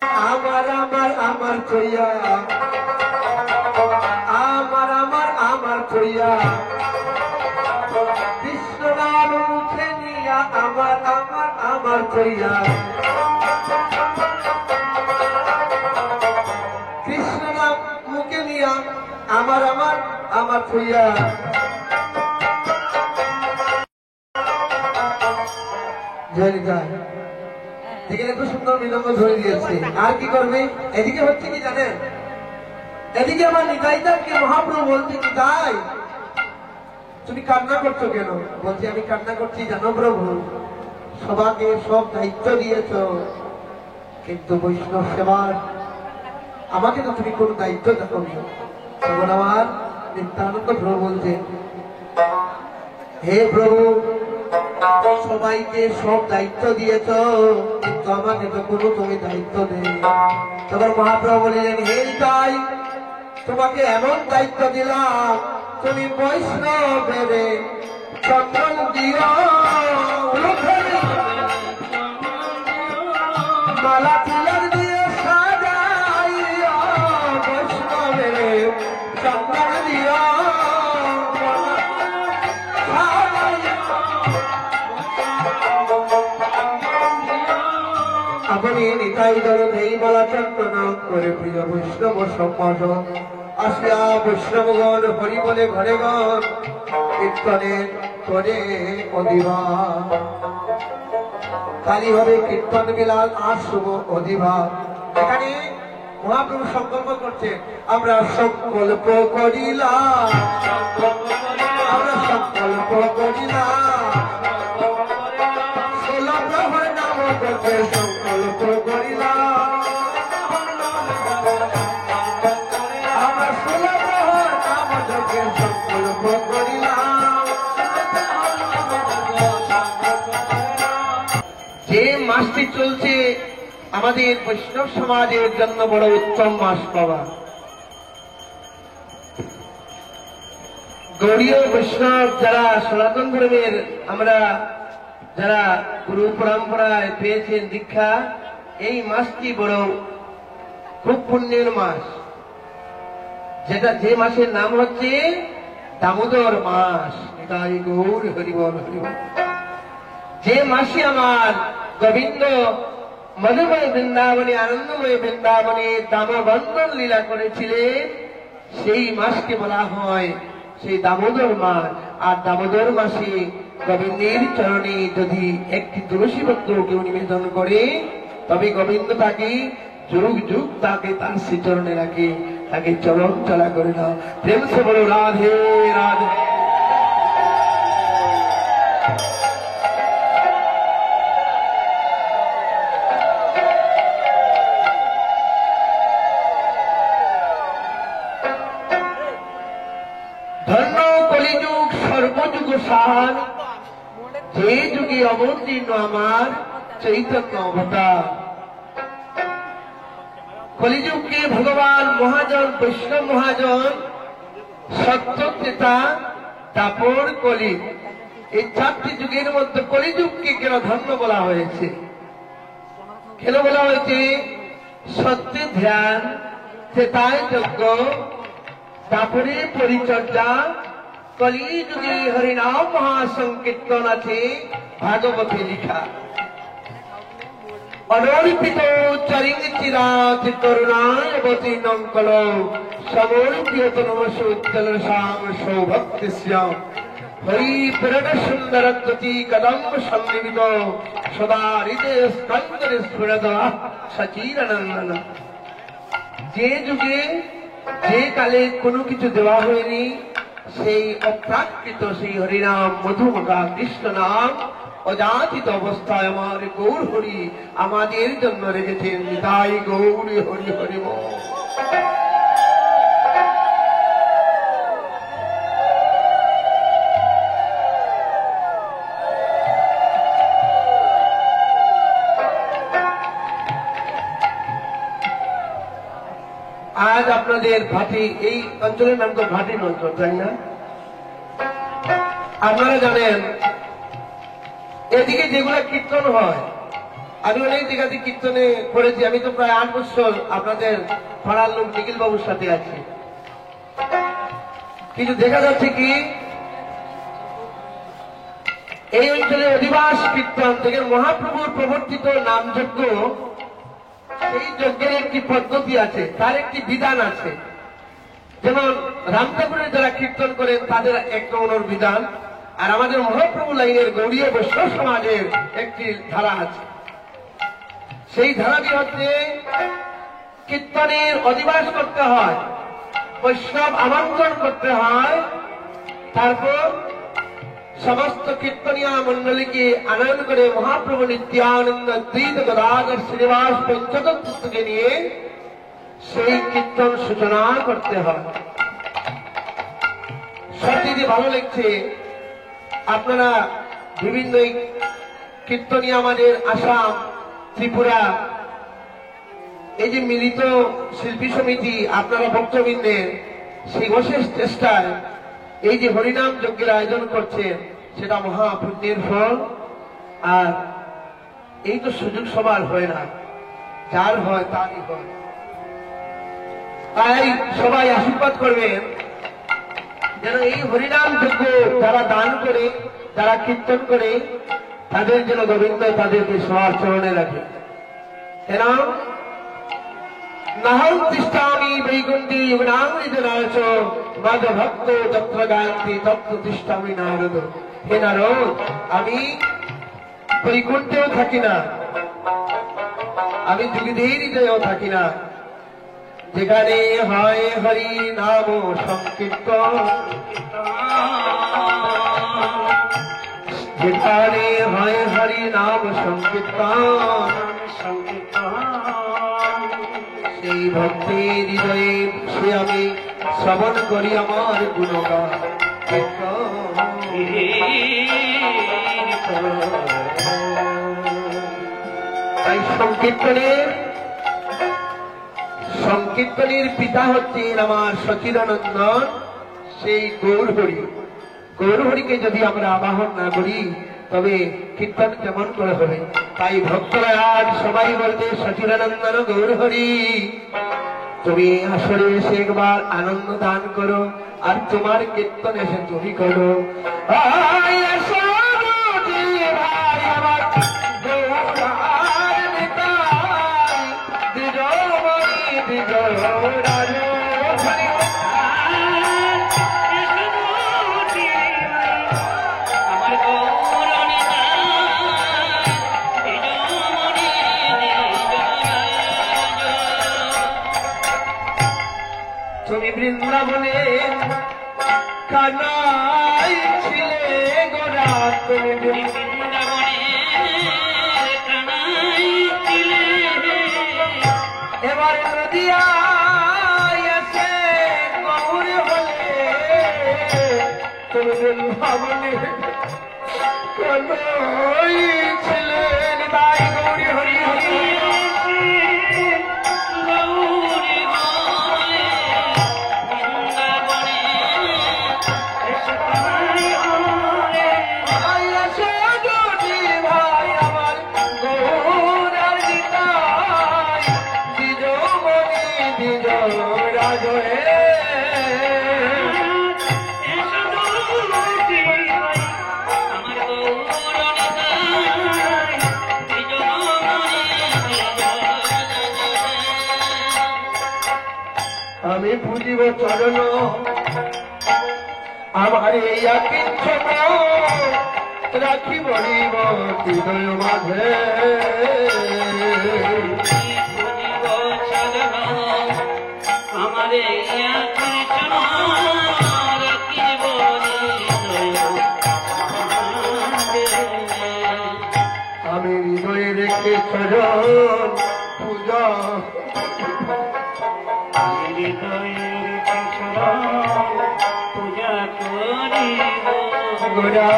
আমার আমার আমার কইয়া আমার আমার আমার কইয়া কৃষ্ণ নাম মুখে নিয়া আমার আমার আমার কইয়া কৃষ্ণ নাম মুখে নিয়া আমার আমার আমার কইয়া জয় গায় এখানে খুব সুন্দর বিলম্ব ধরে দিয়েছে। আর কি করবে? এদিকে হচ্ছে কি জানেন, এদিকে আমার নিতাইদাকে মহাপ্রভু বলছে, নিতাই তুমি কান্না করছো কেন? বলছি আমি কান্না করছি জানো প্রভু, সবাকে সব দায়িত্ব দিয়েছ, কিন্তু বৈষ্ণব সেবার আমাকে তো তুমি কোন দায়িত্ব দেখোনি। তখন আমার নিত্যানন্দ প্রভু বলছে, হে প্রভু সবাইকে সব দায়িত্ব দিয়েছ, কিন্তু আমাকে তো কোনো তুমি দায়িত্ব নেই। তখন মহাপ্রভু বললেন, হে তাই তোমাকে এমন দায়িত্ব দিলাম, তুমি বৈষ্ণব ভেবে চন্দন দিও, মালা তিলক দিয়ে সাজাইও, বৈষ্ণব ভেবে চন্দন দিও। আপনি নিতাই দরদেই মালা চন্দন করে প্রিয় বৈষ্ণব সম্ভাষণ আসিয়া বৈষ্ণবগণ হরি বলে ঘরে ঘর কীর্তনে করে অধিবা। কালী হবে কীর্তন বিলাল আর শুভ অধিবা। এখানে মহাপ্রভু সংকল্প করছেন, আমরা সংকল্প করিলাম, আমরা সংকল্প করিলাম, ষোলো প্রহর নাম করতে সংকল্প করিলাম, আমরা ষোলো প্রহর নাম করতে সংকল্প করিলাম। যে মাসটি চলছে আমাদের বৈষ্ণব সমাজের জন্য বড় উত্তম মাস পাওয়া। গৌড়ীয় বৈষ্ণব যারা সনাতন ধর্মের আমরা যারা গুরু পরম্পরায় পেয়েছেন দীক্ষা, এই মাসটি বড় খুব পুণ্যের মাস, যে মাসের নাম হচ্ছে দামোদর মাস। এটাই গৌর হরিবল হরিবল। যে মাসে আমার গোবিন্দ মধুময় বৃন্দাবনে আনন্দময় বৃন্দাবনে দামবন্ধন লীলা করেছিলেন, সেই মাসকে বলা হয় সেই দামোদর মাস। আর দামোদর মাসে গোবিন্দের চরণে যদি একটি তুলসী পত্র কেউ নিবেদন করে, তবে গোবিন্দ তাকে যুগ যুগ তাকে তার শ্রীচরণে রাখে, তাকে চরণ চলা করে না। প্রেম সে বলো রাধে রাধে। ধন্য কলিযুগ সর্বযুগ সার, যে যুগে অবতীর্ণ আমার চৈতন্য অবতার। কলিযুগকে ভগবান মহাজন বৈষ্ণব মহাজন সত্য ত্রেতা দাপর কলি, এই চারটি যুগের মধ্যে কলিযুগকে কেন ধন্য বলা হয়েছে? কেন বলা হয়েছে? সত্যে ধ্যান, ত্রেতায় যজ্ঞ, তারপরে পরিচর্যা, কলি যুগে হরিনাম মহাসংকীর্তন আছে ভাগবতে লিখা। অনর্পিত চরিচিরাত করুণাবতী নঙ্কল সমর্পিত নমস উজ্জ্বল শ্যাম সৌভক্তি শ্যাম হরি প্রেরণ সুন্দর জ্যোতি কদম্ব সন্নিবিত সদা হৃদয় স্কন্দরে স্ফুরদ সচিরানন্দন। যে যুগে যে কালে কোনো কিছু দেওয়া হয়নি, সেই অপ্রাকৃত সেই হরিনাম মধুমকা কৃষ্ণ নাম অযাচিত অবস্থায় আমার গৌর হরি আমাদের জন্য রেখেছেন। নিতাই গৌরী হরি হরি বল। আজ আপনাদের ভাটি, এই অঞ্চলের নাম তো ভাটি অঞ্চল, তাই না? আপনারা জানেন এদিকে যেগুলো কীর্তন হয় আমি অনেক জায়গাতে কীর্তনে করেছি। আমি তো প্রায় 8 বছর আপনাদের পাড়ার লোক নিখিল বাবুর সাথে আছি। কিন্তু দেখা যাচ্ছে কি এই অঞ্চলে অধিবাস কীর্তন থেকে মহাপ্রভুর প্রবর্তিত নামযজ্ঞ, সেই যজ্ঞের একটি পদ্ধতি আছে, তার একটি বিধান আছে। যেমন রাম ঠাকুরের যারা কীর্তন করেন তাদের এক নম্বর বিধান, আর আমাদের মহাপ্রভু লাইনের গৌড়ীয় বৈষ্ণব সমাজের একটি ধারা আছে। সেই ধারাটি হচ্ছে কীর্তনের অধিবাস করতে হয়, বৈষ্ণব আমন্ত্রণ করতে হয়, তারপর সমস্ত কীর্তনীয় মন্ডলীকে আনয়ন করে মহাপ্রভু নিত্যানন্দ দ্বৈত গদাধর শ্রীনিবাস পঞ্চতত্ত্বকে নিয়ে সেই কীর্তন সূচনা করতে হয়। সত্যি ভালো লাগছে, আপনারা বিভিন্ন কীর্তনীয় আমাদের আসাম, ত্রিপুরা, এই যে মিলিত শিল্পী সমিতি আপনারা ভক্তবৃন্দের সেই অশেষ চেষ্টায় এই যে হরিনাম যজ্ঞের আয়োজন করছেন, সেটা মহাপুণ্যের ফল। আর এই তো সুযোগ সবার হয় না, যার হয় তারই হয়। তাই সবাই আশীর্বাদ করবেন যেন এই হরিনাম যজ্ঞ যারা দান করে, যারা কীর্তন করে, তাদের যেন গোবিন্দ তাদেরকে সবার চরণে রাখে। কেন নাহং তিষ্ঠামি বৈকুণ্ঠে যুগনামৃতনাচ মাধ ভক্ত তত্র গায়ন্তি তত্র তিষ্ঠামি নারদ। হে নারদ, আমি বৈকুণ্ঠেও থাকি না, আমি যুগধের হৃদয়েও থাকি না, যেখানে হয় হরি নাম সংকীর্তন, যেখানে হয় হরি নাম সংকীর্তন, সেই ভক্তির হৃদয়ে সে আমি শ্রবণ করি আমার গুণগান। তাই সংকীর্তনের পিতা হচ্ছেন আমার সচিদানন্দন, সেই গৌরহরি। গৌরহরিকে যদি আমরা আবাহন না করি তবে কীর্তন কেমন করে হবে? তাই ভক্তরা আজ সবাই বলতে সচিদানন্দন গৌরহরি, তুমি আসরে এসে একবার আনন্দ দান করো, আর তোমার কীর্তন এসে তুমি করো। তুমি বৃন্দাবনে কানাই ছিলে গোরা, তুমি বৃন্দাবনে কানাই ছিলে, এবার নদিয়ায় এসে গৌর হলে, তুমি বৃন্দাবনে কানাই ছিলে। নিতাই গৌরী হরি হরি আমি পুজিব চরণ আমার এই আকিঞ্চন, রাখি বলিব হৃদয় মাঝে। পুজিব চরণ আমার এই আকিঞ্চন, রাখিব আমি হৃদয়ে রেখে চরণ পূজা, পূজা করিব গোরা,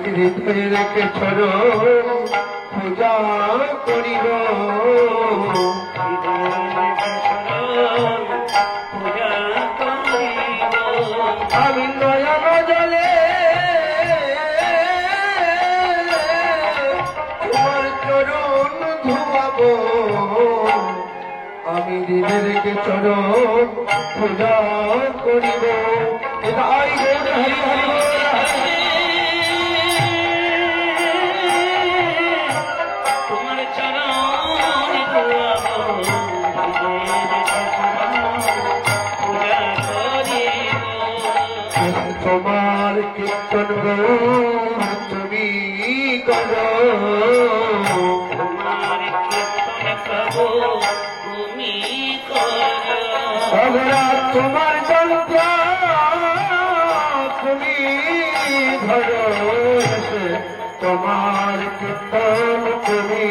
হৃদয়ে রেখে চরণ পূজা করিব, পূজা করিব। আমি নয়ন জলে তোমার চরণ আমি দিদেরকে চরণ পূজা করিব। তাই গৌর হরি হরি তোমার চরণ পূজা করিব। তোমার কীর্তন তুমি করো, তোমার কীর্তন প্রভু তুমি করো। তোমার যন্ত্র তুমি ধরো, তোমার কীর্তন তুমি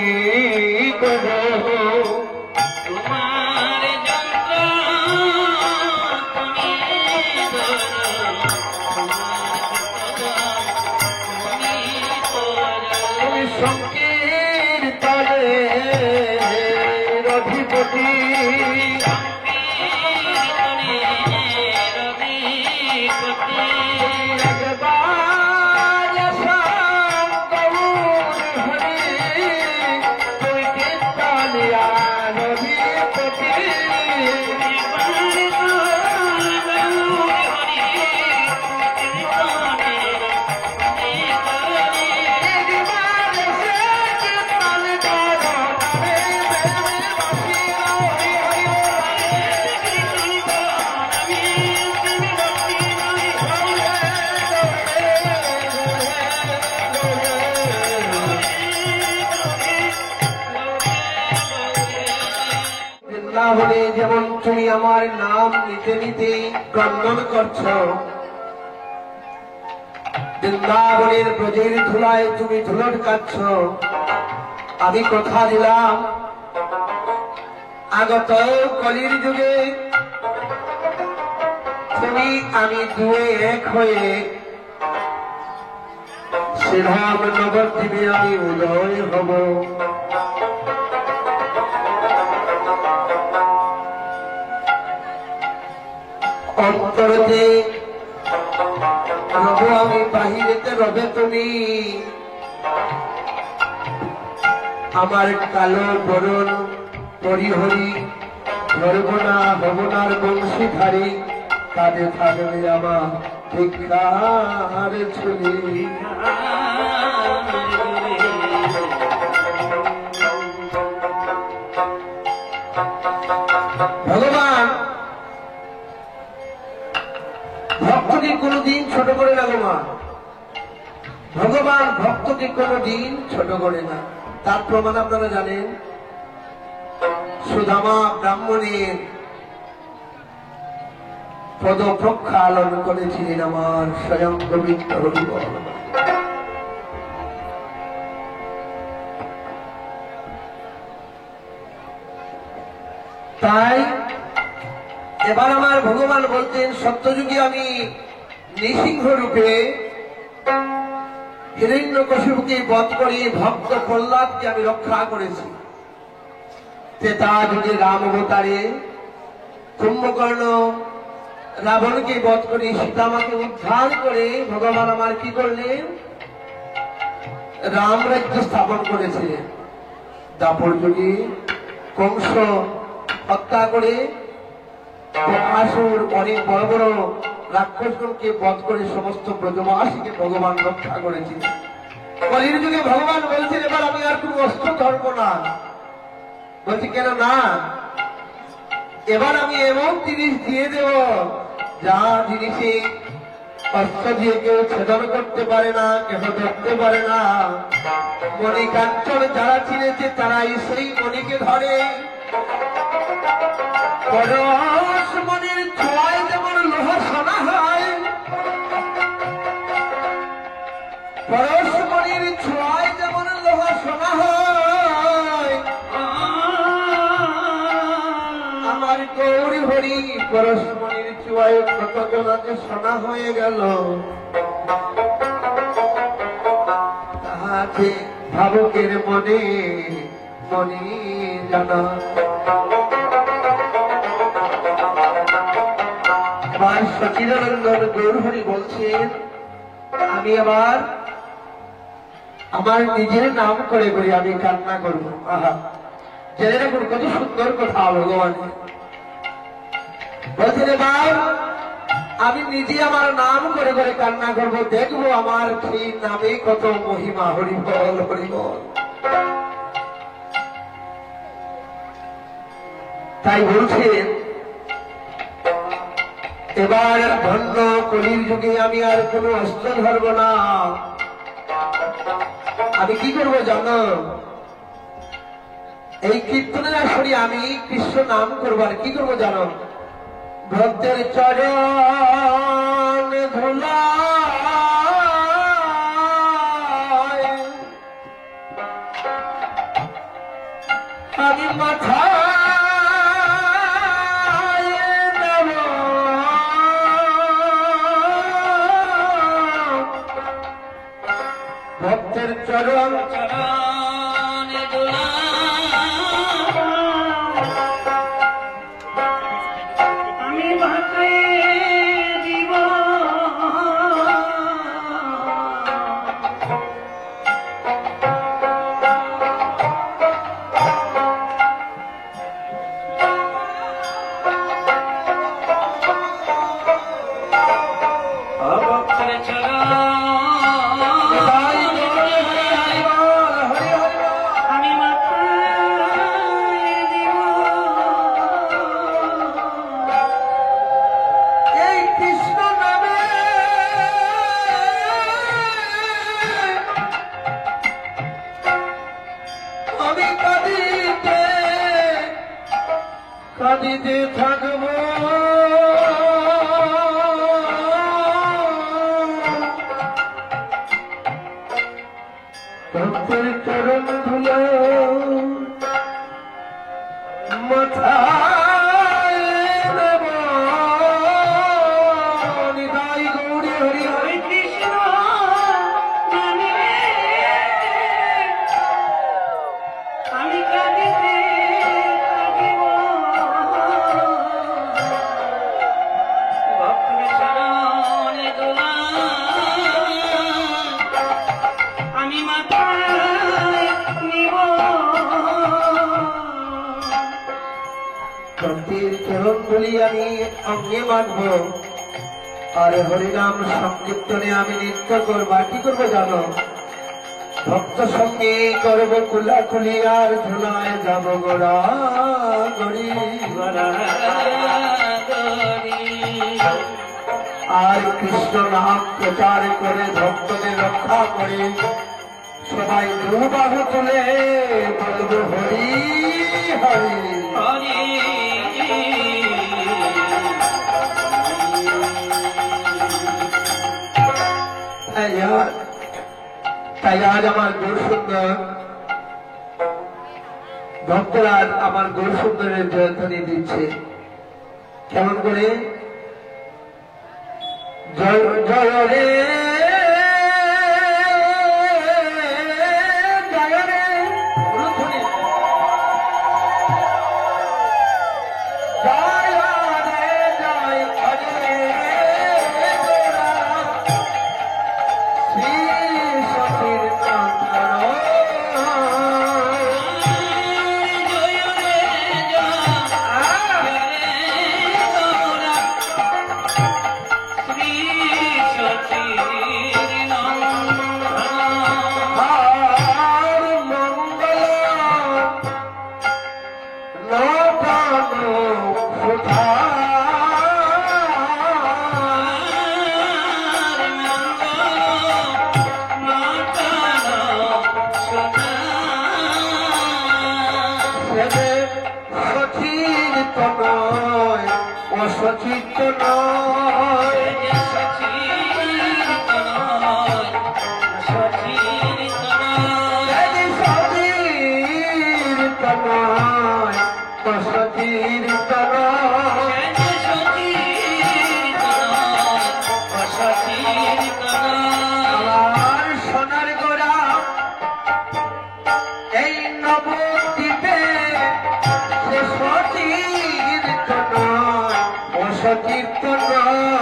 করো। তোমার যন্ত্র তুমি ধরো, তোমার কীর্তন তুমি করো। তুমি সংকীর্তনে অধিপতি, বৃন্দাবনে যেমন তুমি আমার নাম নিতে নিতে ক্রন্দন করছ, বৃন্দাবনের ব্রজের ধুলায় তুমি ধুলট কাটছ, আমি কথা দিলাম আগত কলির যুগে তুমি আমি দুয়ে এক হয়ে শ্রীরাম নবদ্বীপে আমি উদয় হব। অন্তরতে রব আমি, বাহিরেতে রবে তুমি, আমার কালো বরণ পরিহরি ধরবনা ভবনার বংশীধারী, কাঁধে থাকবে আমার ভিক্ষার ঝুলি। ভগবান ভক্তকে কোনদিন ছোট করে না গো মা, ভগবান ভক্তকে কোনদিন ছোট করে না। তার প্রমাণ আপনারা জানেন, সুদামা ব্রাহ্মণের পদ প্রক্ষালন করেছিলেন আমার স্বয়ং গোবিন্দ হরিবল। তাই এবার আমার ভগবান বলতেন, সত্যযুগে আমি নৃসিংহ রূপে হিরণ্যকশিপুকে বধ করে ভক্ত প্রহ্লাদকে আমি রক্ষা করেছি। ত্রেতা যুগে রাম অবতারে কুম্ভকর্ণ রাবণকে বধ করে সীতামাকে উদ্ধার করে ভগবান আমার কি করলেন, রাম রাজ্য স্থাপন করেছিলেন। দাপর যুগে কংস হত্যা করে আসুর অনেক বড় বড় রাক্ষসগণকে বধ করে সমস্ত ব্রজবাসীকে ভগবান রক্ষা করেছিলেন। কলির যুগে ভগবান বলছেন, এবার আমি আর কোন অস্ত্র ধরবো না। বলছি কেন না, এবার আমি এমন জিনিস দিয়ে দেব যা জিনিসে অস্ত্র দিয়ে কেউ ছেদন করতে পারে না, কেউ ধরতে পারে না। মণিকাঞ্চন যারা চিনেছে তারাই সেই মণিকে ধরে। পরশ মণির ছোঁয়ায় যেমন লোহা সোনা হয়, পরশ মণির ছোঁয়ায় যেমন লোহা সোনা হয়, আমার গৌরী হরি পরশ মণির ছোঁয়ায় কত জনাতে সোনা হয়ে গেল। তাহাকে ভাবকের মনে মনে জানা। এবার সচিদানন্দন গৌরহরি বলছেন, আমি আবার আমার নিজের নাম করে করে আমি কান্না করবো। আহা, জেনে রাখুন কত সুন্দর কথা ভগবান বলছেন। এবার আমি নিজে আমার নাম করে করে কান্না করবো, দেখবো আমার সেই নামে কত মহিমা। হরিবল হরিবল। তাই বলছেন এবার ধন্য কলির যুগে আমি আর কোনো অস্ত্র ধরব না। আমি কি করবো জানো? এই কীর্তনের আসরে আমি কৃষ্ণ নাম করবো। আর কি করবো জানো? ভক্তের চরণ ধুলা আমি মাথা ভক্তের চরণ চরণে দোলা আমি ভাতে দিব ভক্তের চরণ আমি মাথায় দিব এই কৃষ্ণ নামে আমি কাঁদিতে কাঁদিতে থাকবো। ভক্তের চরণ ধুলো মাথায় দেব। নিতাই গৌরী হরি হরি। হরে কৃষ্ণ নামে আমি কাঁদিতে থাকিব ভক্তের চরণে দোলা আমি মাথায় নিব ভক্তির চরণ ধুলি আমি অঙ্গে মানব। আর হরিনাম সংকীর্তনে আমি নৃত্য করবো। আর কি করবো জানো? ভক্ত সঙ্গে করবো কুলাকুলি আর ধুলায় যাব গোড়া গড়ি। আর কৃষ্ণ নাম প্রচার করে ভক্তদের রক্ষা করে সবাই দুবাহু তুলে বলবো হরি হরি। তাই আজ আমার গৌর সুন্দর ভক্তরা আমার গৌর সুন্দরের জয়ধ্বনি দিচ্ছে। কেমন করে? জয় জয় রে জয় রে গুরুধ্বনি। জয় রে জয় হরে শ্রী সতীর কান্তন। সচিত নয় সচির তনয় সচির তনয় আমার সোনার গোড়া এই নবদ্বীপে সে সচির তনয় সচির তনয়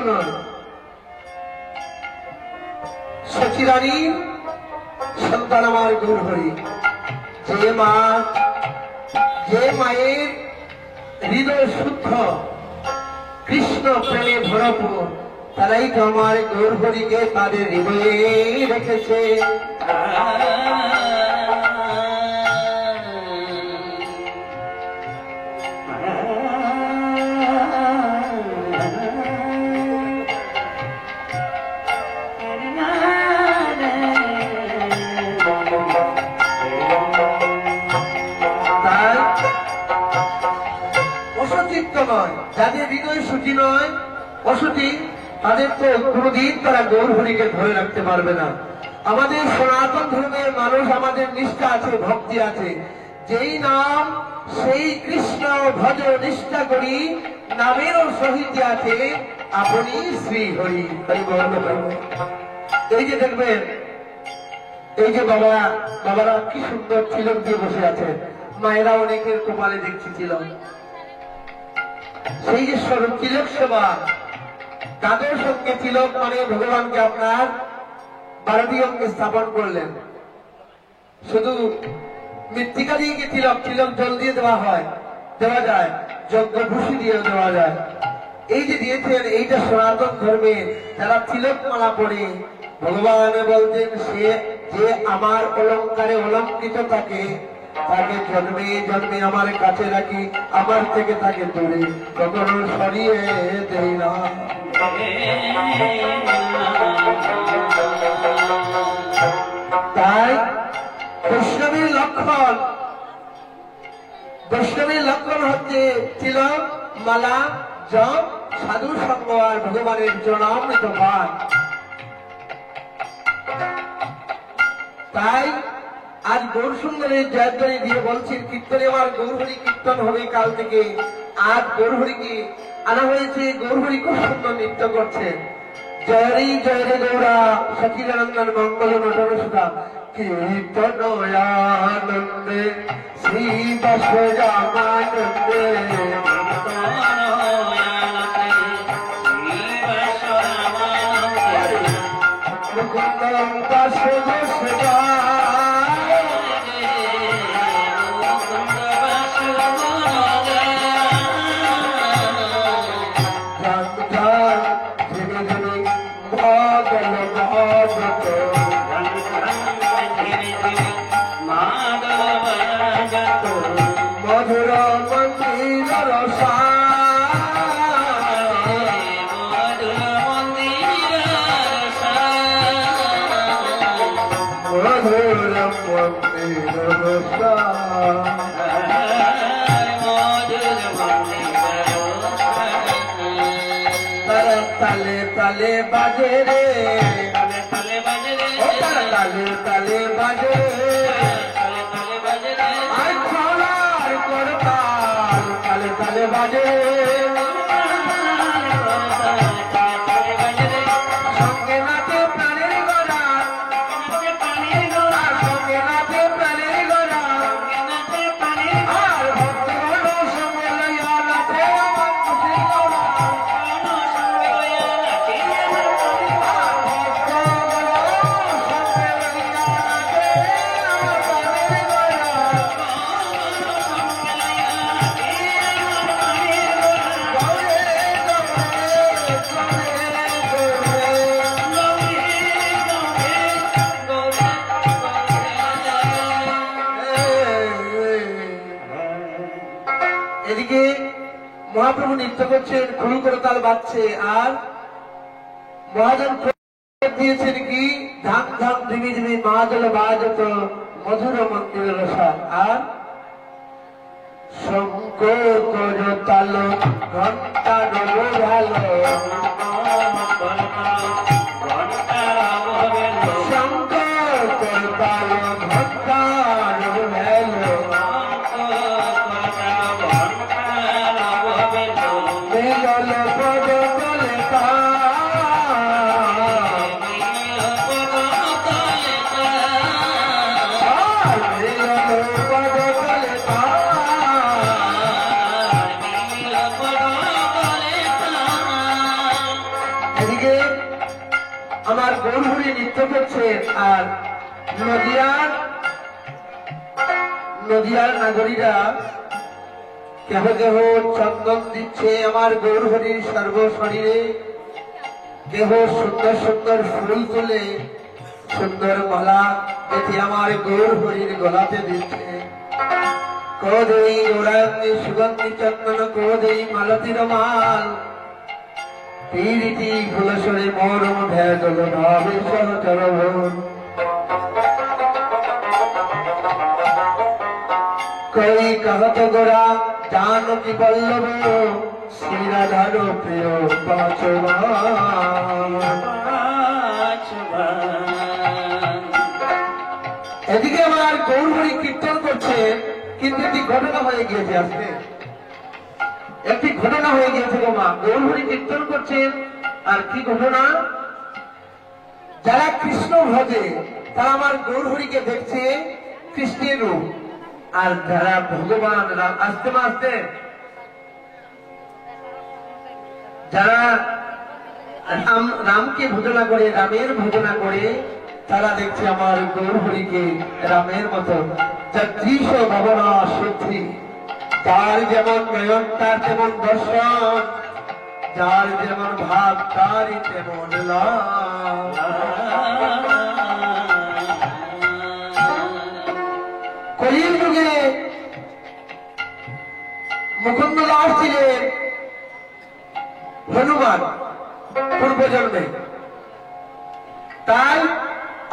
নয়, সচিরানীর সন্তান আমার গৌরহরি। যে মায়ের হৃদয় শুদ্ধ, কৃষ্ণ প্রেমে ভরপুর, তারাই তো আমার গৌরহরিকে তাদের হৃদয়ে রেখেছে। তাই অসচিত্ত নয়, যাদের হৃদয় সূচি নয়, অসুচি, তাদের তো কোনদিন তারা গৌরহরিকে ধরে রাখতে পারবে না। আমাদের সনাতন ধর্মের মানুষ, আমাদের নিষ্ঠা আছে, ভক্তি আছে। যেই নাম সেই কৃষ্ণ ভজ নিষ্ঠা করি, নামেরও সহিত আছে আপনি শ্রী হরি। হরি বল। এই যে দেখবেন, এই যে বাবারা কি সুন্দর তিলক দিয়ে বসে আছেন, মায়েরা অনেকের কপালে দেখছি তিলক। সেই যে স্বরূপ তিলক সেবা, তাদের সঙ্গে তিলক মানে ভগবানকে আপনার 12টি অঙ্গে স্থাপন করলেন। শুধু মৃত্তিকা দিয়ে কি তিলক জল দিয়ে দেওয়া যায়, যজ্ঞ ভূষি দিয়ে দেওয়া যায়। এই যে দিয়েছেন, এইটা সনাতন ধর্মে যারা তিলক মালা পড়ে ভগবান বলতেন, সে যে আমার অলঙ্কারে অলঙ্কৃত থাকে, তাকে জন্মে জন্মে আমার কাছে রাখি, আমার থেকে তাকে দূরে কখনো সরিয়ে দেই না। তাই বৈষ্ণবীর লক্ষণ হচ্ছে তিলক, মালা, জপ, সাধু সঙ্গ আর ভগবানের জনামৃত পান। তাই আজ গৌর সুন্দরের জয়ধ্বনি দিয়ে বলছেন, কীর্তনে আমার গৌরহরি কীর্তন হবে কাল থেকে। আজ গৌরহরিকে আনা হয়েছে, গৌরহরি খুব সুন্দর নৃত্য করছে। জয়রে জয়রে গৌরা সচিদানন্দন মঙ্গল নটন সুধা কীর্তন আনন্দে শ্রী বসরামানন্দে মুকুন্দ দাস সেবা মধুর মন্দির রসা মধুর মন্দির রসা তালে তালে বাজে রে, তালে তালে বাজে আর খোলার করতাল, তালে তালে বাজে সঙ্গে নাচে প্রাণের গড়া, সঙ্গে নাচে প্রাণের গড়া আর ভক্তগণ সঙ্গে লইয়া নাচে আমার খুশির গড়া। এদিকে মহাপ্রভু নৃত্য করছেন, খুলু করে তাল বাজছে, আর মহাজন দিয়েছেন কি ধাম ধাম ধিমি ধিমি মাদল বাজত মধুর মন্দির রসা। আর শঙ্খ কর তাল ঘন্টা ভালো, শঙ্খ কর তাল ঘন্টা ভালো মিলল পদ তলে গৌরহরি নৃত্য করছেন আর নদিয়ার নাগরীরা কেহ কেহ চন্দন দিচ্ছে আমার গৌরহরির সর্ব শরীরে, কেহ সুন্দর সুন্দর ফুল তুলে সুন্দর মালা এটি আমার গৌরহরির গলাতে দিচ্ছে। কোদেই গৌরাঙ্গী সুগন্ধি চন্দন কোদেই মালতীর মাল পীড়িতি ফুলসরে মরম ভেদল ভাবে সহচর কই कहत গোরা জানকী বল্লভ শ্রীরাধার প্রিয় পাঁচবা। এদিকে আমার গৌরহরি কীর্তন করছে, কিন্তু একটি ঘটনা হয়ে গিয়েছে। আজকে একটি ঘটনা হয়ে গিয়েছে গো মা। গৌরহরি কীর্তন করছেন আর কি ঘটনা, যারা কৃষ্ণ ভজে তারা আমার গৌরহরিকে দেখছে কৃষ্ণের রূপ, আর যারা ভগবান রাম আস্তে আস্তে যারা রামকে ভজনা করে রামের ভজনা করে তারা দেখছে আমার গৌরহরিকে রামের মতো। যদৃশ ভবনা সত্যি, যার যেমন নয়ন তার তেমন দর্শন, যার যেমন ভাব তারই তেমন লাভ। কলির যুগে মুকুন্দ দাস ছিলেন হনুমান পূর্বজন্মে, তাই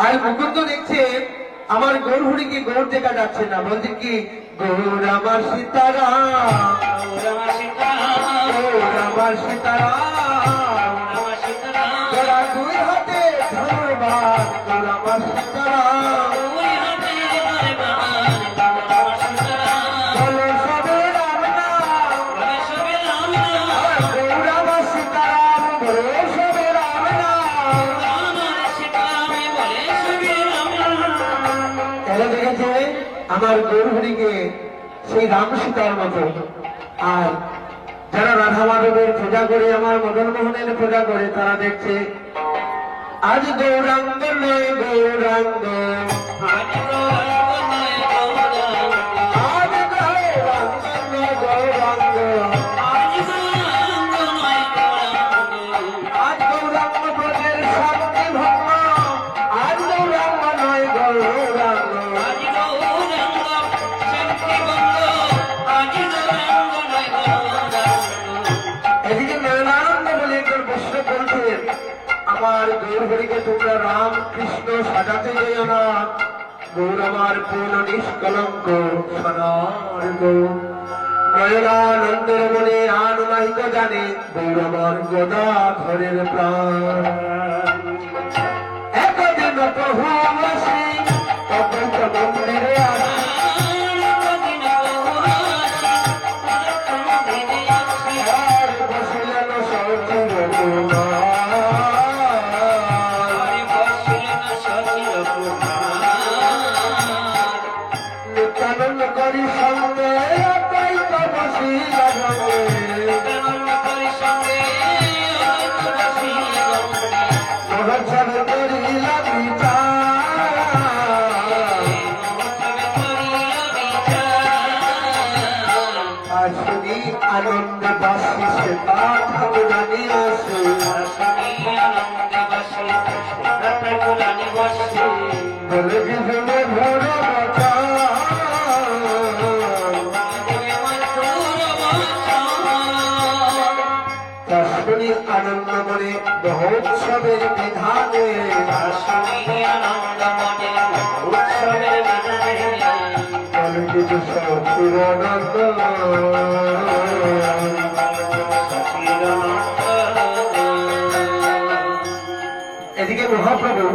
আর মুকুন্দ দেখছেন আমার গৌরহরিকে গৌর দেখা যাচ্ছে না, বলছে কি গৌর আমার সীতারাম, গৌর আমার সীতারাম, তোরা দুই হাতে ধন্যবাদ গৌর আমার সীতারাম, বলো সবে রাম নাম, গৌর আমার সীতারাম, বলো সবে রাম নাম। তাহলে দেখেছে আমার গৌরহরিকে সেই রাম সীতার মতো। আর যারা রাধা মাধবের পূজা করে আমার মদন মোহনের পূজা করে তারা দেখছে আজ গৌরাঙ্গ নয় গৌরাঙ্গ, আজ গৌরাঙ্গ নয় গৌরাঙ্গ, আজ গৌরাঙ্গ ব্রজের শান্তি ভগ্ন, আজ গৌরাঙ্গ নয় গৌরাঙ্গ। এদিকে নয়নানন্দ বলে একজন বৈষ্ণব বলছেন আমার গৌরহরিকে তোমরা রাম কৃষ্ণ সাজাতে যেও না, গৌর আমার পূর্ণ নিষ্কলঙ্ক সোনার গৌর। নয়নানন্দের মনে আনুনাহিক জানে গৌর আমার গদা ঘরের প্রাণ। একদিন প্রভু আসি অদ্বৈত মন্দিরে আসি, আর বসিলেন সচিব নিত্যানন্দ করি সঙ্গে অদ্বৈত বসিলেন মহোৎসব করিলা বিচার, আসনি আনন্দ বাসি সে ঠাকুর আসে, বলে জীবনে ভোর শুনি আনন্দ মনে মহোৎসবের বিধানে, বলে কিছু সচিরানন্দ। এদিকে মহাপ্রভু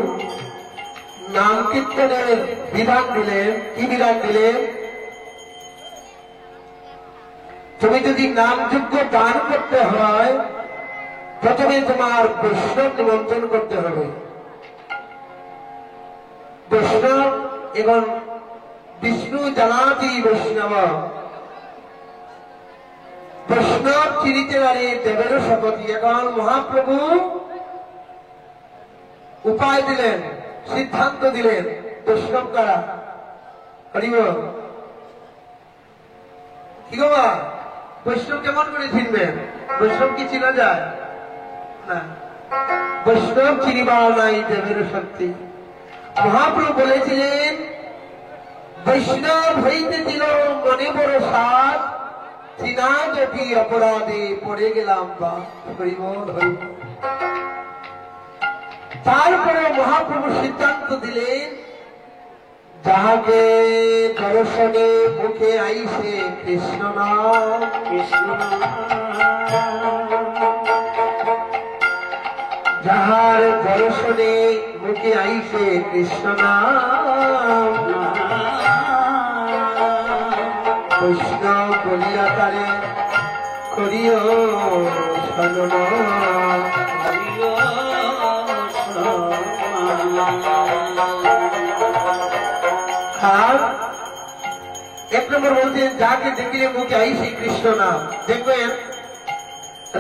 নাম কীর্তনের বিধান দিলেন। কি বিধান দিলেন? তুমি যদি নামযোগ্য দান করতে হয় প্রথমে তোমার বৈষ্ণব নিমন্ত্রণ করতে হবে। বৈষ্ণব এবং বিষ্ণু জানাতি বৈষ্ণব, বৈষ্ণব চিনিতে পারে দেবের শপথি। এখন মহাপ্রভু উপায় দিলেন, সিদ্ধান্ত দিলেন বৈষ্ণব কারা। হরিব কি গো মা, বৈষ্ণব কেমন করে চিনবেন? বৈষ্ণব কি চিনা যায় না? বৈষ্ণব চিনিবার নাই দেবের শক্তি। মহাপ্রভু বলেছিলেন বৈষ্ণব হইতেছিল মনে বড় সাত, চিনা যদি অপরাধে পড়ে গেলাম বা। তারপরে মহাপ্রভু সিদ্ধান্ত দিলেন যাহাকে দর্শনে মুখে আইসে কৃষ্ণ নাম, কৃষ্ণ যাহার দর্শনে মুখে আইসে কৃষ্ণ নাম, বৈষ্ণব বলিয়া তারে করিও শরণ। আর এক নম্বর বলছেন যাকে দেখিলে মুখে আইসে কৃষ্ণ নাম। দেখবেন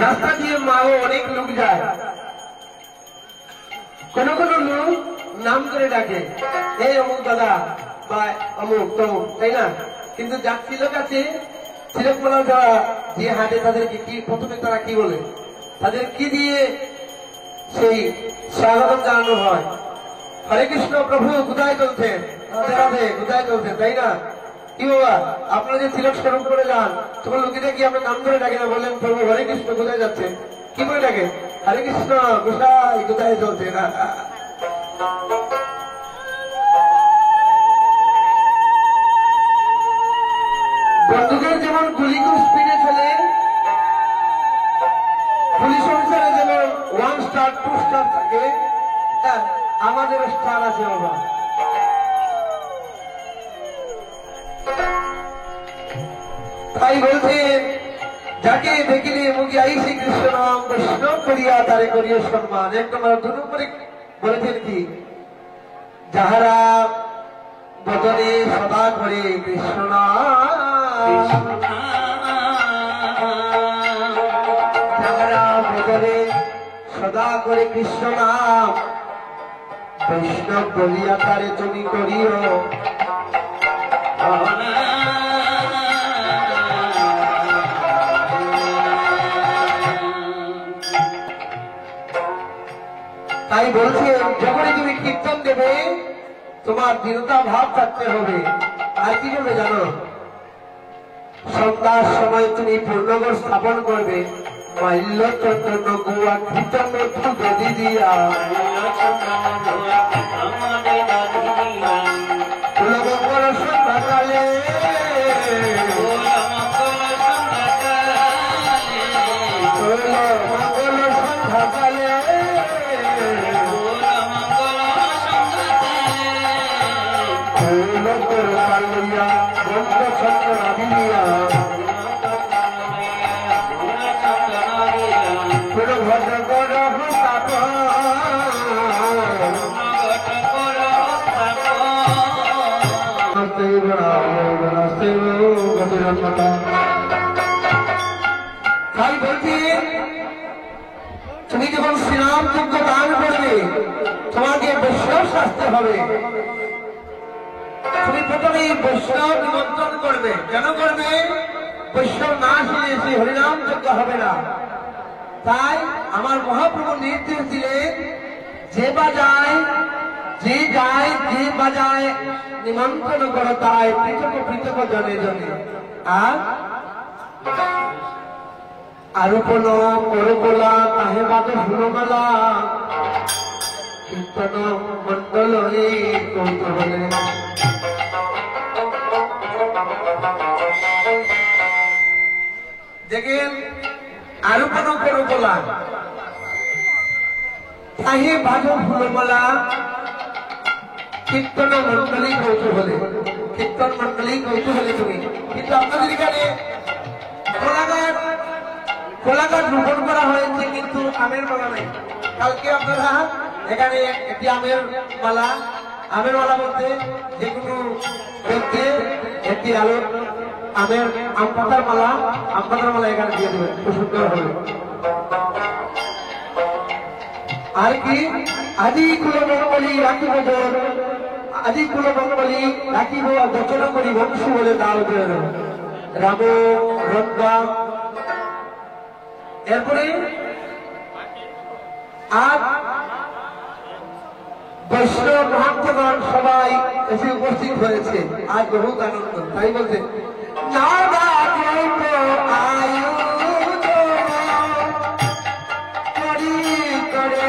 রাস্তা দিয়ে মাও অনেক লোক যায়, কোন কোন লোক নাম করে ডাকে, এই অমুক দাদা বা অমুক তমুক, তাই না? কিন্তু যার তিলক আছে, তিলক মালা যারা দিয়ে হাঁটে তাদেরকে কি প্রথমে তারা কি বলে, তাদের কি দিয়ে সেই স্বাগতম জানানো হয়? হরে কৃষ্ণ প্রভু কোথায় চলছেন, রাধে রাধে কোথায় চলছেন, তাই না? কি বাবা আপনারা যে তিলক স্বরূপ করে যান তখন লোকেরা কি আপনার নাম ধরে ডাকে না? বললেন প্রভু হরে কৃষ্ণ কোথায় যাচ্ছেন, কি করে ডাকে? হরে কৃষ্ণ গোসাই কোথায় চলছে না? বন্দুকের যেমন গুলি খুব স্পিডে চলে, পুলিশ অফিসারে যেমন 1 স্টার 2 স্টার থাকে, আমাদের স্টার আছে বাবা। তাই বলছেন যাকে দেখিলে মুখে আইসি কৃষ্ণ নাম, বৈষ্ণব করিয়া তারে করিও সম্মান। এক নম্বর। 2 নম্বরে বলেছেন কি যাহারা বদনে সদা করে কৃষ্ণ নাম, যাহারা বদনে সদা করে কৃষ্ণ নাম, বৈষ্ণব বলিয়া তারে তুমি করিও। তাই বলছে যখনই তুমি কীর্তন দেবে তোমার দৃঢ়তা ভাব থাকতে হবে। আর কি করবে জানো? সন্ধ্যার সময় তুমি পূর্ণগর স্থাপন করবে, মাল্য চন্দন গুয়া কীর্তন যদি দিয়া মঙ্গল সন্ধ্যাকালে, মঙ্গল সন্ধ্যাকালে কালিয়া বন্ধ ছন্দ নাদিয়া পুরো ভদ্র কর তাই বলছি তুমি যখন শ্রীরাম যোগ্য দান করবে তোমাকে বৈষ্ণব শাস্তে হবে। তুমি প্রথমে বৈষ্ণব নিমন্ত্রণ করবে। কেন করবে? বৈষ্ণব না শুনে সে হরিনাম যোগ্য হবে না। তাই আমার মহাপ্রভু নির্দেশ দিলেন যে বাজায় যে যায় যে বাজায় নিমন্ত্রণ করো তাই পৃথক পৃথক জনে জনে। আর কোন করবলা তাহে বাদ শুনবেলা কীর্তন মন্ডল কৌতূহলে। দেখেন আরো কোন করবলা তাহে বাদ ফুলমালা কীর্তন মন্ডলী কৌতূহলে, কীর্তন মন্ডলী কৌতূহলে তুমি। কিন্তু আপনাদের এখানে কোলাঘাট রোপণ করা হয়েছে কিন্তু আমের মালা নেই। কালকে আপনারা এখানে একটি আমের মালা বলতে যে কোনো ব্যক্তি একটি আলো আম পাতার মালা এখানে দিয়ে দেবেন, খুব সুন্দর হবে। আর কি আদি কুলমঙ্গলী রাখিব জোর, আদি কুলমঙ্গলী রাখিব বচন করি বংশী বলে দাও জোর। রাম রঙ্গা। এরপরে আর বৈষ্ণব মহাত্মগণ সবাই এসে উপস্থিত হয়েছে। আজ বহুত আনন্দ, তাই বলছে আয়ু করে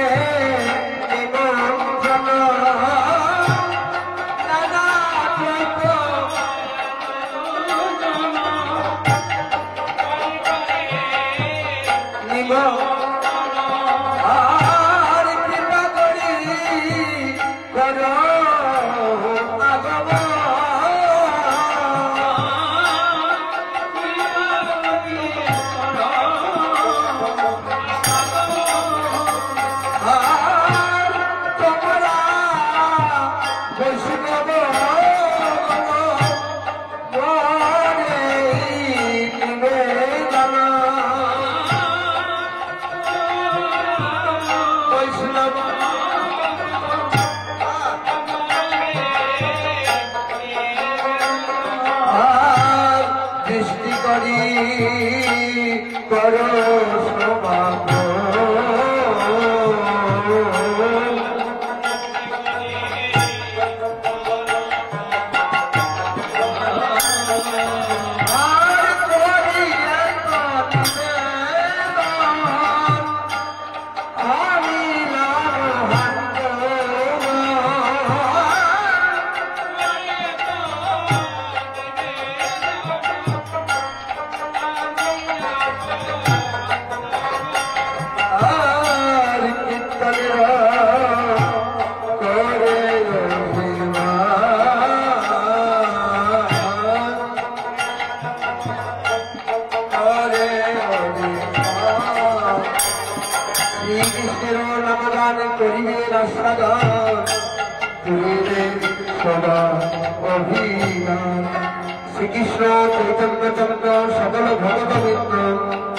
শ্রীকৃষ্ণ চৈতন্য চন্দ্র সকল ভগত মিত্র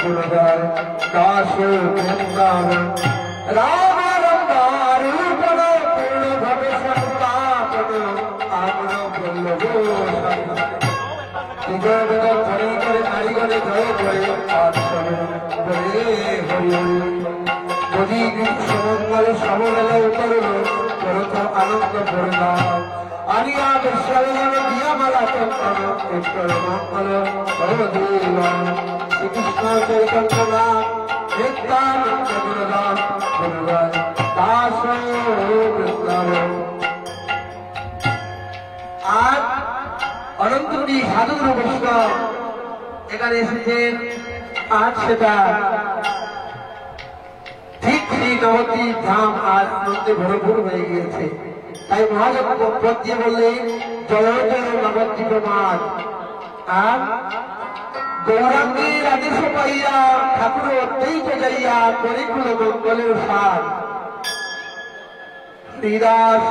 গুণগার দাস বৃন্দাবন রাম রূপণ পূর্ণভাবে সংস্থাপন আগ্র বল্লভ বিজয় হরি করে কারিগরে জয় করে বলে হরি হরি যদি সমঙ্গল সমবেলা উতরল করত আনন্দ পরিণাম আরিয়া বিশ্বজন দিয়ামালা চন্দন উত্তর মঙ্গল সর্বদেব শ্রীকৃষ্ণ চৈতন্য নাম নিত্যানন্দ গুণদাস গুণগান দাস বৃন্দাবন। আর অনন্তগুলি সাধুগুরু বৈষ্ণব এখানে এসেছেন। আজ সেটা ঠিক সেই নবদ্বীপ ধাম আজ মধ্যে ভরপুর হয়ে গিয়েছে। তাই মহাজন পদ দিয়ে বললেন জয় জয় নবদ্বীপ মাঠ। আর গৌরাঙ্গের আদেশ পাইয়া ঠাকুর অত্যৈত যাইয়া করিকুল মঙ্গলের সার হরিদাস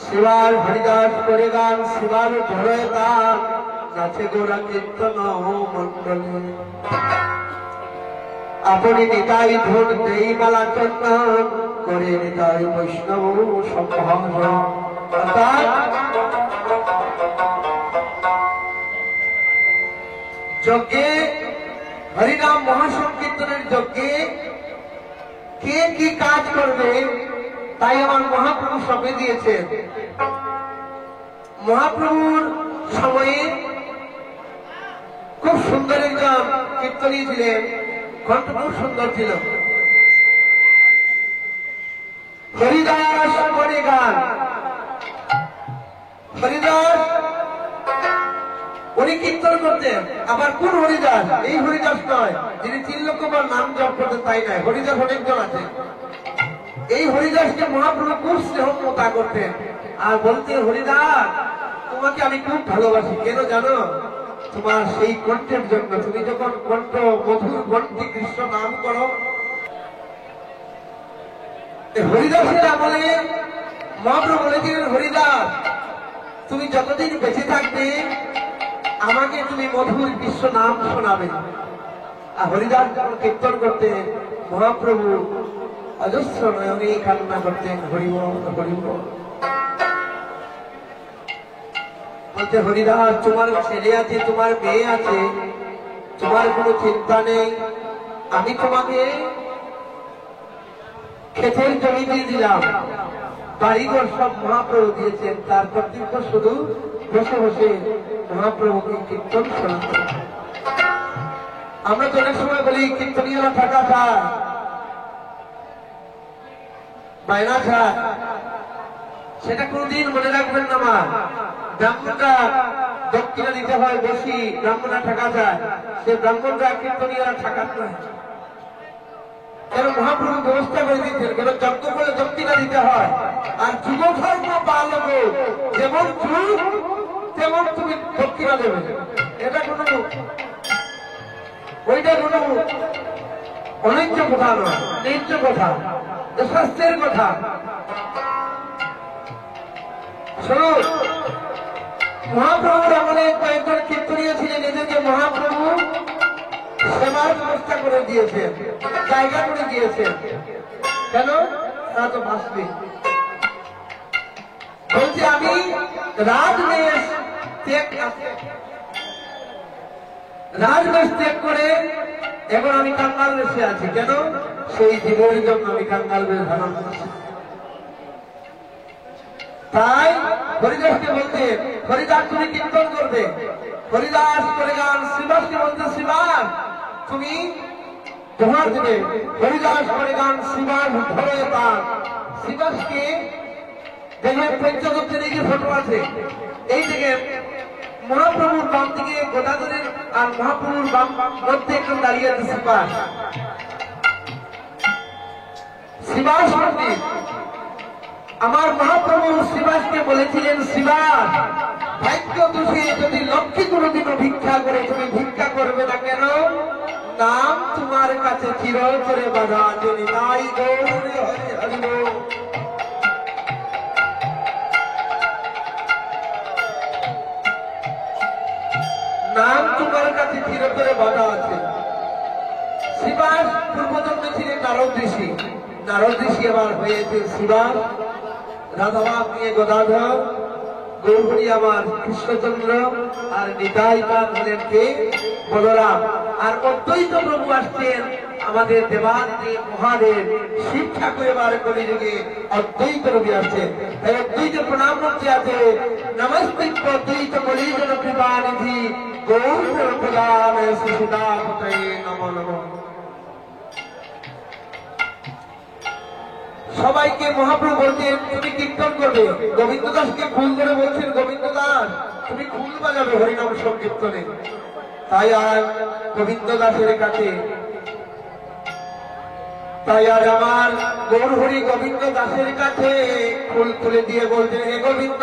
শিবার হরিদাস করে গান শিবার ধরে গান নাচে গোরা কীর্তন মন্ডলী আপনি নিতাই ধন দেই মালা চন্দন করে নিতাই বৈষ্ণব সম্ভাবন। যজ্ঞে হরিনাম মহাসংকীর্তনের যজ্ঞে কে কি কাজ করবে তাই আমার মহাপ্রভু সঁপে দিয়েছেন। মহাপ্রভুর সময়ে খুব সুন্দর একজন কীর্তনী ছিলেন, কণ্ঠ খুব সুন্দর ছিল। হরিদাস করে গান, হরিদাস উনি কীর্তন করতেন। আবার কোন হরিদাস? এই হরিদাস নয় যিনি 3 লক্ষবার নাম জপ করতেন তাই নয়, হরিদাস অনেকজন আছে। এই হরিদাসকে মহাপ্রভু খুব স্নেহ মমতা করতেন আর বলতেন হরিদাস তোমাকে আমি খুব ভালোবাসি। কেন জানো? তোমার সেই কণ্ঠের জন্য। তুমি যখন কণ্ঠ মধুর কণ্ঠে কৃষ্ণ নাম করো। হরিদাসের আমলে মহাপ্রভু বলেছিলেন হরিদাস তুমি যতদিন বেঁচে থাকবে আমাকে তুমি মধুর কৃষ্ণ নাম শোনাবে। আর হরিদাস যখন কীর্তন করতে মহাপ্রভু অজস্র নয়নে কান্না করতেন, হরিবল হরিবল। বলতে, হরিদাস, তোমার ছেলে আছে, তোমার মেয়ে আছে, তোমার কোনো চিন্তা নেই, আমি তোমাকে ক্ষেতের জমি দিয়ে দিলাম, বাড়িঘর সব মহাপ্রভু দিয়েছেন, তার কর্তৃত্ব শুধু বসে বসে মহাপ্রভুকে কীর্তন শোনাতে। আমরা তো অনেক সময় বলি কীর্তনীয়রা টাকা চায়, বায়না চায়, সেটা কোনদিন মনে রাখবেন না। মা, ব্রাহ্মণরা দক্ষিণা দিতে হয় বেশি, ব্রাহ্মণরা টাকা চায়, সে ব্রাহ্মণরা কীর্তনীয়রা টাকা নয়। কেন মহাপ্রভু ব্যবস্থা করে দিচ্ছেন, কেন যজ্ঞ করে দক্ষিণা দিতে হয়। আর যুব ধর্ম বালক, যেমন যুগ তেমন তুমি দক্ষিণা দেবে, এটা কোনো ওইটা কোনো অনৈক্য কথা নয়, ন্যায্য কথা, শাস্ত্রের কথা। শুনুন, মহাপ্রভুর আমলে কয়েকজন কীর্তনীয় ছিলেন, এদেরকে মহাপ্রভু সেবার ব্যবস্থা করে দিয়েছেন, জায়গা করে দিয়েছেন। কেন? তা তো বাঁচবে। বলছে, আমি রাজবেশ ত্যাগ করে এখন আমি কাঙ্গাল বেশে আছি। কেন? সেই জীবনের জন্য আমি কাঙ্গাল বেশ ধারণ করছি। তাই হরিদাসকে বলতে, হরিদাস তুমি কীর্তন করবে। হরিদাস করে গান, শ্রীবাসকে বলতে, শ্রীবাস তুমি তোমার দেবে। হরিদাস করে গান, শ্রীবাস ধরে তার। শ্রীবাসকে দেখে পঞ্চদত্তের এই যে ফটো আছে, এই দিকে মহাপ্রভুর বাম দিকে গোদাধরের আর মহাপ্রভুর বাম মধ্যে একজন দাঁড়িয়ে আছে শ্রীবাস। শ্রীবাস পণ্ডিত আমার মহাপ্রভু শ্রীবাসকে বলেছিলেন, শ্রীবাস ভাগ্য দোষে যদি লক্ষ্মী কোনোদিনও ভিক্ষা করে তুমি ভিক্ষা করবে না কেন? নাম তোমার কাছে চিরতরে বাধা আছে। নিতাই গৌরে হরি হরি বল। নাম তোমার কাছে চিরতরে বাধা আছে। শ্রীবাস পূর্বজন্মে ছিলেন নারদ ঋষি, নারদ ঋষি আবার হয়েছে শ্রীবাস। রাধাবাব নিয়ে গদাধর, গৌরী আমার কৃষ্ণচন্দ্র, আর নিতাই পান হলেন কে? বলরাম। আর অদ্বৈত প্রভু আসছেন আমাদের দেবাদিদেব মহাদেব শিব ঠাকুর। এবার কলিযুগে অদ্বৈত রবি আসছেন। তাই অদ্বৈত প্রণাম মন্ত্রে আছে, নমস্তে অদ্বৈত কলিজন কৃপানিধি গৌর প্রদান সুসুদাপতে নমো নমঃ। সবাইকে মহাপ্রভু বলছেন তুমি কীর্তন করবে। গোবিন্দ দাসকে ফুল ধরে বলছেন, গোবিন্দ দাস তুমি ফুল বাজাবে হরিনাম সংকীর্তনে। তাই আর গোবিন্দ দাসের কাছে, তাই আর আমার গৌর হরি গোবিন্দ দাসের কাছে ফুল তুলে দিয়ে বলছেন, হে গোবিন্দ,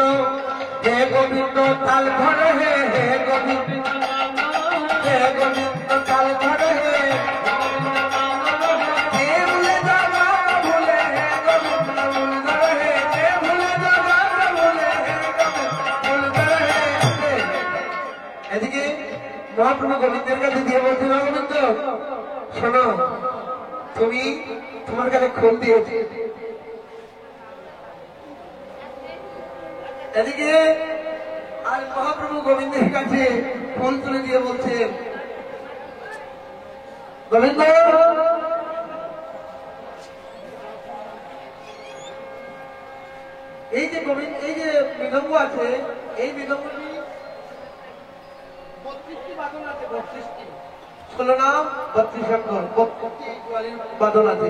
হে গোবিন্দ তাল ধরে, হে হে গোবিন্দ, হে গোবিন্দ তাল ধরে, হে এদিকে মহাপ্রভু গোবিন্দের কাছে দিয়ে বলছে, গোবিন্দ শোনো, তুমি তোমার কাছে খোল দিয়েছে। এদিকে আর মহাপ্রভু গোবিন্দের কাছে ফুল তুলে দিয়ে বলছে, গোবিন্দ এই যে গোবিন্দ, এই যে মৃদঙ্গ আছে, এই মৃদঙ্গটি 32টি বাদন আছে, 32টি, 16 নাম 32 অক্ষর, 42 বাদন আছে।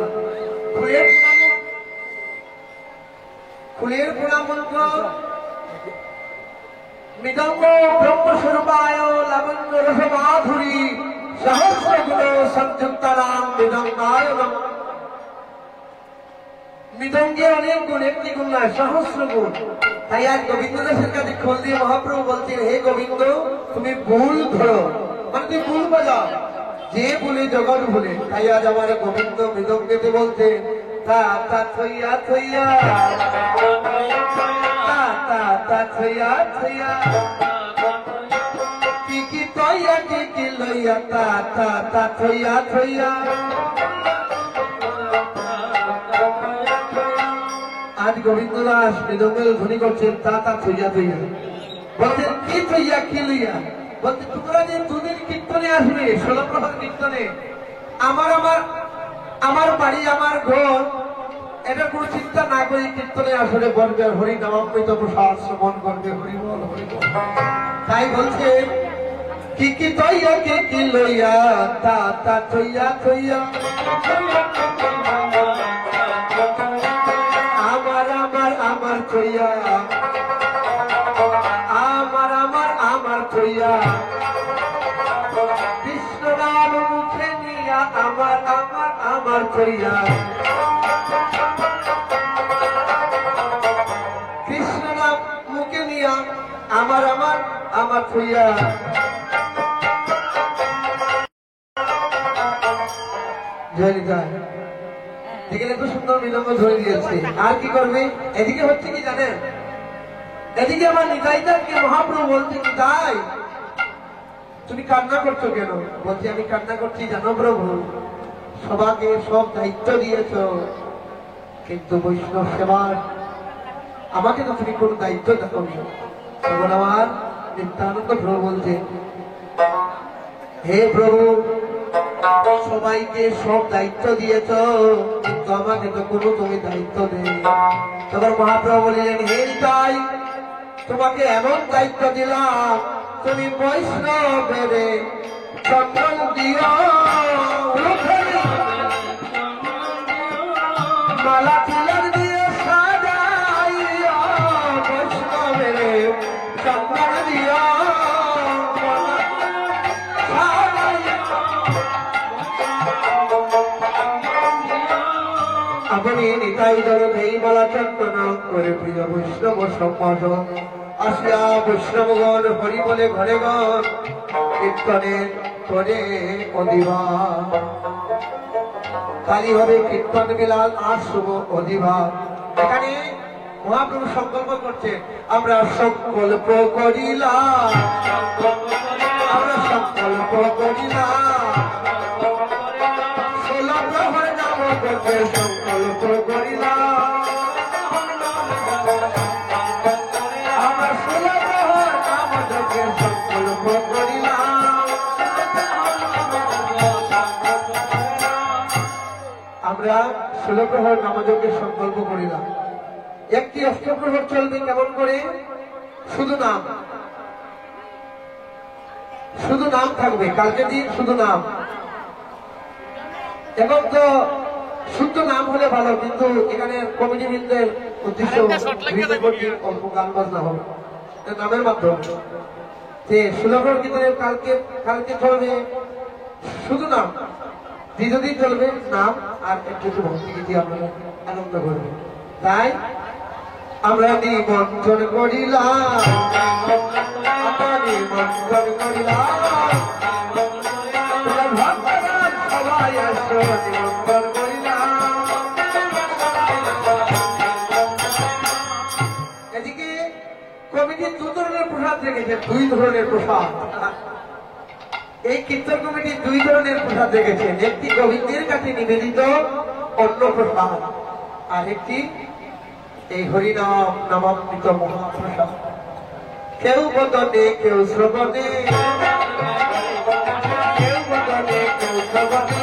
ফুলের প্রণাম মন্ত্র মৃদঙ্গ ব্রহ্মস্বরূপায় লাবণ্য রস মাধুরী সহস্র গুণ সংযুক্তানাম মৃদঙ্গায় নমঃ। মৃদঙ্গের অনেক গুণ, একটি গুণ নয়, সহস্র গুণ। তাই আজ গোবিন্দ দাসের কাছে খোল দিয়ে মহাপ্রভু বলছেন, হে গোবিন্দ তুমি ভুল ধরো, মানে তুমি ভুল বাজাও, যে ভুলে জগৎ ভুলে। তাই আজ আমার গোবিন্দ মৃদঙ্গেতে বলছে, তা তা থইয়া থইয়া, তা তা তা থইয়া থইয়া, টিকি তইয়া টিকি লইয়া, তা তা তা থইয়া থইয়া, আজ গোবিন্দ দাস মৃদঙ্গের ধ্বনি করছেন তা তা থইয়া থইয়া বলছেন কি থইয়া কি লইয়া বলতে তোমরা যে দুদিন কীর্তনে আসবে 16 প্রহর কীর্তনে আমার আমার আমার বাড়ি আমার ঘর এটা কোনো চিন্তা না করে কীর্তনে আসলে বলবে হরি নামামৃত প্রসাদ শ্রবণ করবে হরিবল হরিবল। তাই বলছে কি কি তৈয়া কি লইয়া তা তা থইয়া থইয়া আমার আমার আমার থইয়া আমার আমার আমার থইয়া কৃষ্ণ নাম মুখে নিয়া আমার আমার আমার থইয়া কৃষ্ণ নাম মুখে নিয়া আমার আমার আমার থইয়া দেখলে খুব সুন্দর বিলম্ব ধরে দিয়েছে। আর কি করবে? এদিকে হচ্ছে কি জানেন, এদিকে আমার নিতাইদাকে মহাপ্রভু বলছে নিতাই তুমি কান্না করছো কেন? বলছি আমি কান্না করছি জানো প্রভু সবাকে সব দায়িত্ব দিয়েছ কিন্তু বৈষ্ণব সেবার আমাকে তো তুমি কোন দায়িত্ব দেখো তখন আমার নিত্যানন্দ প্রভু বলছে হে প্রভু সবাইকে সব দায়িত্ব দিয়েছ কিন্তু আমাকে তো কোনো তুমি দায়িত্ব নেই। তখন মহাপ্রভু বললেন হে তাই তোমাকে এমন দায়িত্ব দিলাম তুমি বৈষ্ণবের চন্দন দিও মালা তিলক দিয়ে সাজাইয়া বৈষ্ণবের চন্দন দিও আপনি নিতাই দরদেই মালা চন্দন করে প্রিয় বৈষ্ণব সম্পাদন আসিয়া বৈষ্ণবগণ হরি বলে ঘরে গণ কীর্তনে করে অধিবা কালী হবে কীর্তন বিলাল আর শুভ অধিবা। এখানে মহাপ্রভু সংকল্প করছে আমরা সংকল্প করিলাম আমরা সংকল্প করিলাম 16 প্রহর নাম করতে সংকল্প করিলাম আমরা 16 প্রহর নাম করতে সংকল্প করিলাম আমরা 16 প্রহর নামযজ্ঞের সংকল্প করিলাম। একটি অষ্টপ্রহর চলবে কেমন করে? শুধু নাম থাকবে কালকে দিন শুধু নাম এবং তো শুদ্ধ নাম হলে ভালো কিন্তু এখানে কমিটি বৃন্দের উদ্দেশ্য অল্প গান বাজনা হবে নামের মাধ্যমে যে 16 প্রহর কীর্তনের কালকে চলবে শুধু নাম দ্বিতীয় চলবে নাম আর একটু ভক্তি গীতি আপনারা আনন্দ করবে। তাই আমরা নিমন্ত্রণ করিলাম নিমন্ত্রণ করিলাম সবাই আসো নিমন্ত্রণ করিলাম। এদিকে কমিটি 2 ধরনের প্রসাদ রেখেছে 2 ধরনের প্রসাদ এই কীর্তন কমিটি 2 ধরনের প্রসাদ রেখেছেন একটি গোবিন্দের কাছে নিবেদিত অন্ন প্রসাদ আর একটি এই হরিনাম নামামৃত মহাপ্রসাদ। কেউ বদনে কেউ শ্রবণে কেউ বদনে কেউ শ্রবণে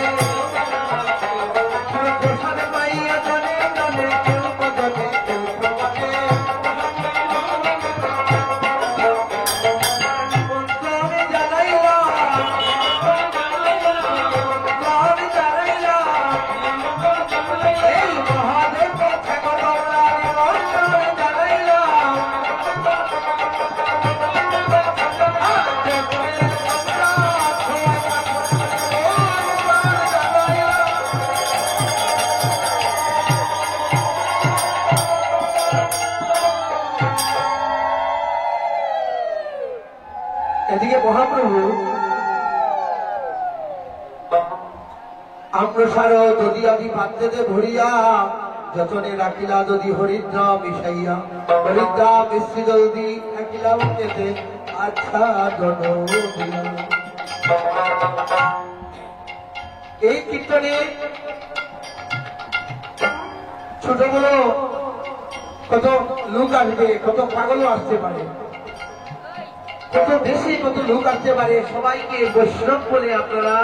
প্রসাদ পাইয়া জনে জনে কেউ বদনে কেউ শ্রবণে এদিকে মহাপ্রভু আম্রসার যদি আদি পাত্রেতে ভরিয়া যতনে রাখিলা যদি হরিদ্রা মিশাইয়া হরিদ্রা মিশ্রিত যদি রাখিলা উঠেতে আচ্ছা জন এই কীর্তনে ছোট বড় কত লোক আসবে, কত পাগলও আসতে পারে, কত বেশি কত লোক আসতে পারে। সবাইকে বৈষ্ণব বলে আপনারা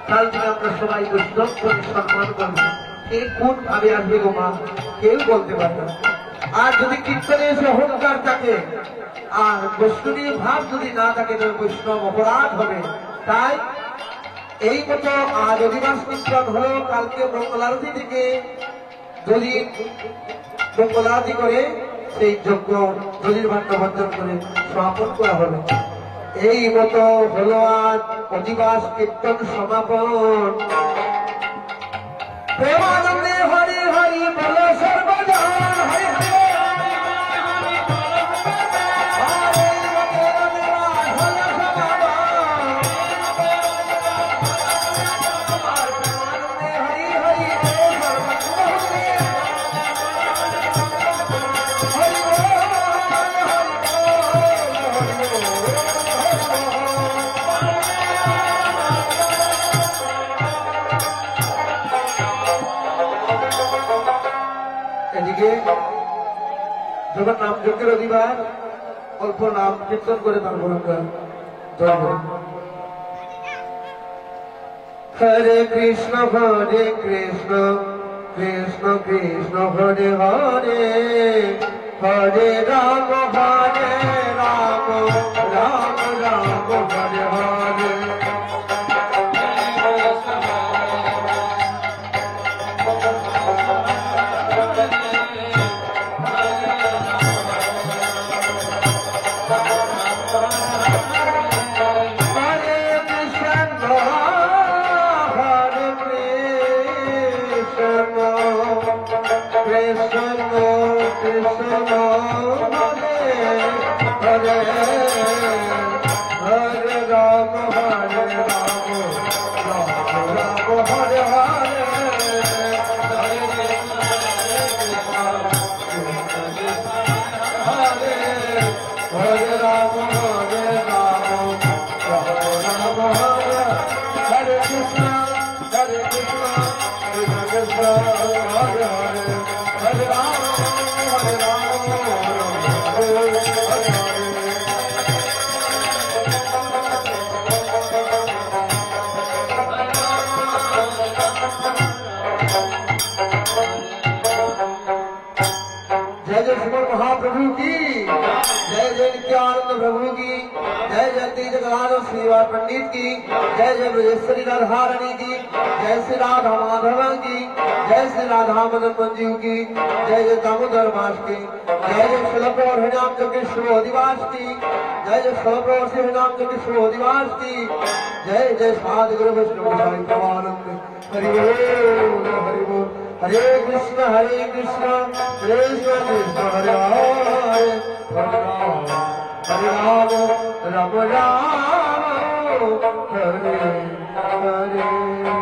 কাল থেকে আমরা সবাই বৈষ্ণব বলে সম্মান করবো। কে কোন ভাবে আসবে গো মা, কেউ বলতে পারবে না। আর যদি কীর্তনে এসে অহংকার থাকে আর বৈষ্ণবীয় ভাব যদি না থাকে তবে বৈষ্ণব অপরাধ হবে। তাই এই মতো আজ অধিবাস কীর্তন হলো, কালকে মঙ্গলারতি থেকে যদি মঙ্গলারতি করে সেই যজ্ঞ দলির ভাণ্ড বর্জন করে সমাপন করা হবে। এই মতো হলো আজ অধিবাস কীর্তন সমাপন। প্রেমানন্দে হরি হরি বল সর্বজন, হরি হরি এদিকে যখন নাম যজ্ঞের অধিবার অল্প নাম কীর্তন করে তারপর আমরা ধরব। হরে কৃষ্ণ কৃষ্ণ কৃষ্ণ হরে হরে, হরে রাম রাম রাম হরে হরে। जय जय श्रीमद महाप्रभु की जय, जय नित्यानंद प्रभु की जय, जय तेज गदाधर श्रीवार पंडित की जय, जय ब्रजेश्वरी राधा रानी की जय, श्री राधा माधव की जय, श्री राधा मदन मंजू की जय, जय दामोदर मास की जय, जय शलप्रवर हरिनाम जगह शुभ अधिवास की जय, जय शलप्रवर से हरिनाम जगह शुभ अधिवास की जय, जय साधु गुरु वैष्णव परमानंद। हरि बोल हरि बोल। हरे कृष्ण कृष्ण कृष्ण हरे हरे, हरे राम राम राम हरे हरे।